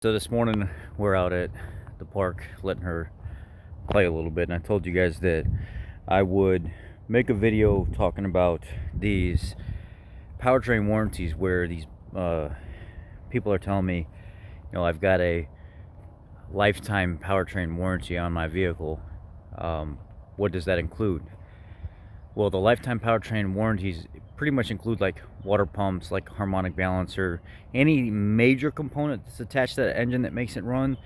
So this morning we're out at the park letting her play a little bit, and I told you guys that I would make a video talking about these powertrain warranties where these people are telling me, I've got a lifetime powertrain warranty on my vehicle. What does that include? Well, the lifetime powertrain warranties pretty much include like water pumps, like harmonic balancer, any major component that's attached to that engine that makes it run,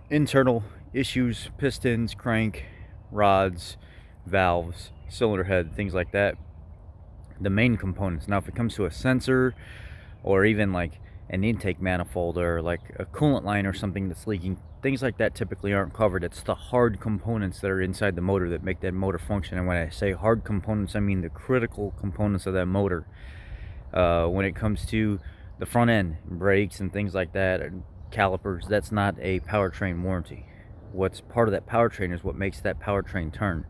internal issues, pistons, crank, rods, valves, cylinder head, things like that. The main components. Now, if it comes to a sensor or even like an intake manifold or like a coolant line or something that's leaking, things like that typically aren't covered. It's the hard components that are inside the motor that make that motor function. And when I say hard components, I mean the critical components of that motor. When it comes to the front end, brakes and things like that, and calipers, that's not a powertrain warranty. What's part of that powertrain is what makes that powertrain turn.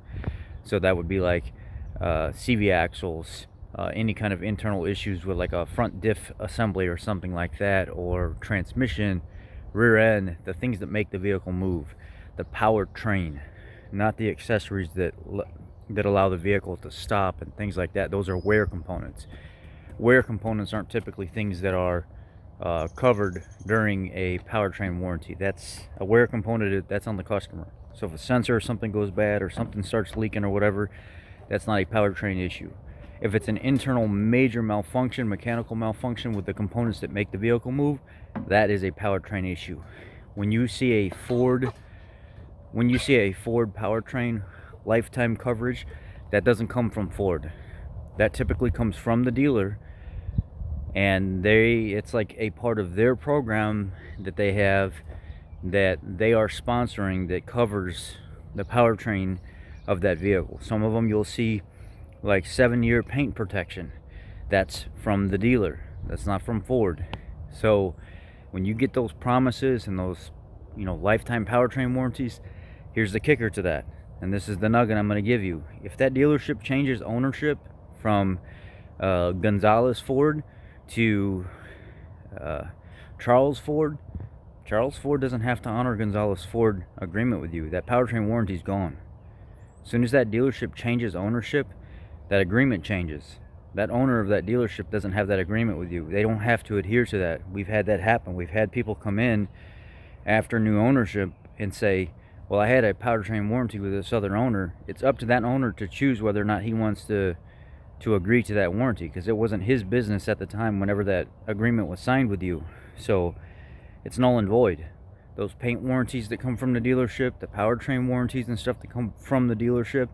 So that would be like CV axles, any kind of internal issues with like a front diff assembly or something like that, or transmission, rear end, the things that make the vehicle move, the powertrain, not the accessories that allow the vehicle to stop and things like that. Those are wear components. Wear components aren't typically things that are covered during a powertrain warranty. That's a wear component, that's on the customer. So if a sensor or something goes bad or something starts leaking or whatever, that's not a powertrain issue. If it's an internal major malfunction, mechanical malfunction with the components that make the vehicle move, that is a powertrain issue. When you see a Ford powertrain lifetime coverage, that doesn't come from Ford. That typically comes from the dealer, and it's like a part of their program that they have, that they are sponsoring, that covers the powertrain of that vehicle. Some of them you'll see like 7-year paint protection. That's from the dealer. That's not from Ford. So when you get those promises and those lifetime powertrain warranties, here's the kicker to that, and this is the nugget I'm going to give you. If that dealership changes ownership from Gonzalez Ford to Charles Ford doesn't have to honor Gonzalez Ford agreement with you. That powertrain warranty is gone. As soon as that dealership changes ownership, that agreement changes. That owner of that dealership doesn't have that agreement with you. They don't have to adhere to that. We've had that happen. We've had people come in after new ownership and say, well, I had a powertrain warranty with this other owner. It's up to that owner to choose whether or not he wants to agree to that warranty, because it wasn't his business at the time whenever that agreement was signed with you. So it's null and void. Those paint warranties that come from the dealership, the powertrain warranties and stuff that come from the dealership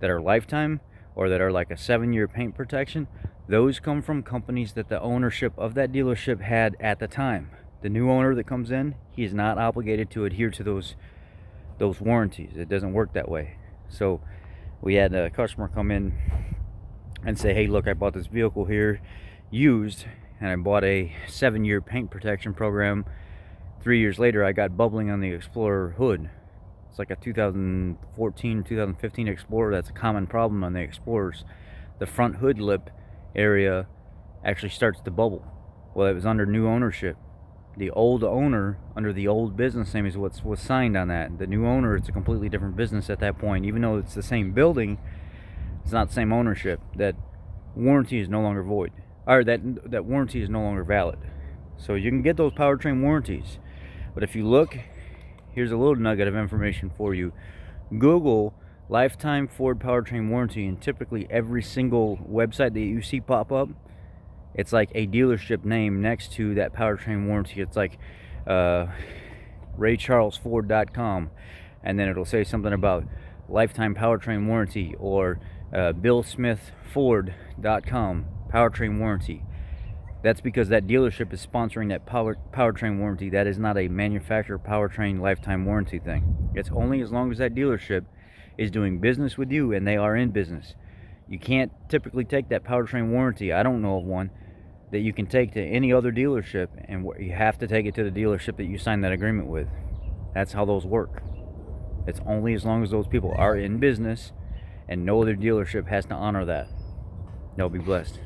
that are lifetime or that are like a 7-year paint protection, those come from companies that the ownership of that dealership had at the time. The new owner that comes in, he is not obligated to adhere to those warranties. It doesn't work that way. So we had a customer come in and say, hey, look, I bought this vehicle here used, and I bought a 7-year paint protection program. 3 years later, I got bubbling on the Explorer hood. It's like a 2014, 2015 Explorer. That's a common problem on the Explorers. The front hood lip area actually starts to bubble. Well, it was under new ownership. The old owner, under the old business name, is what was signed on that. The new owner, it's a completely different business at that point. Even though it's the same building, it's not the same ownership. That warranty is no longer void. Or that warranty is no longer valid. So you can get those powertrain warranties. But if you look, here's a little nugget of information for you. Google lifetime Ford powertrain warranty, and typically every single website that you see pop up, it's like a dealership name next to that powertrain warranty. It's like RayCharlesFord.com, and then it'll say something about lifetime powertrain warranty, or BillSmithFord.com powertrain warranty. That's because that dealership is sponsoring that powertrain warranty. That is not a manufacturer powertrain lifetime warranty thing. It's only as long as that dealership is doing business with you and they are in business. You can't typically take that powertrain warranty, I don't know of one, that you can take to any other dealership, and you have to take it to the dealership that you signed that agreement with. That's how those work. It's only as long as those people are in business, and no other dealership has to honor that. Y'all be blessed.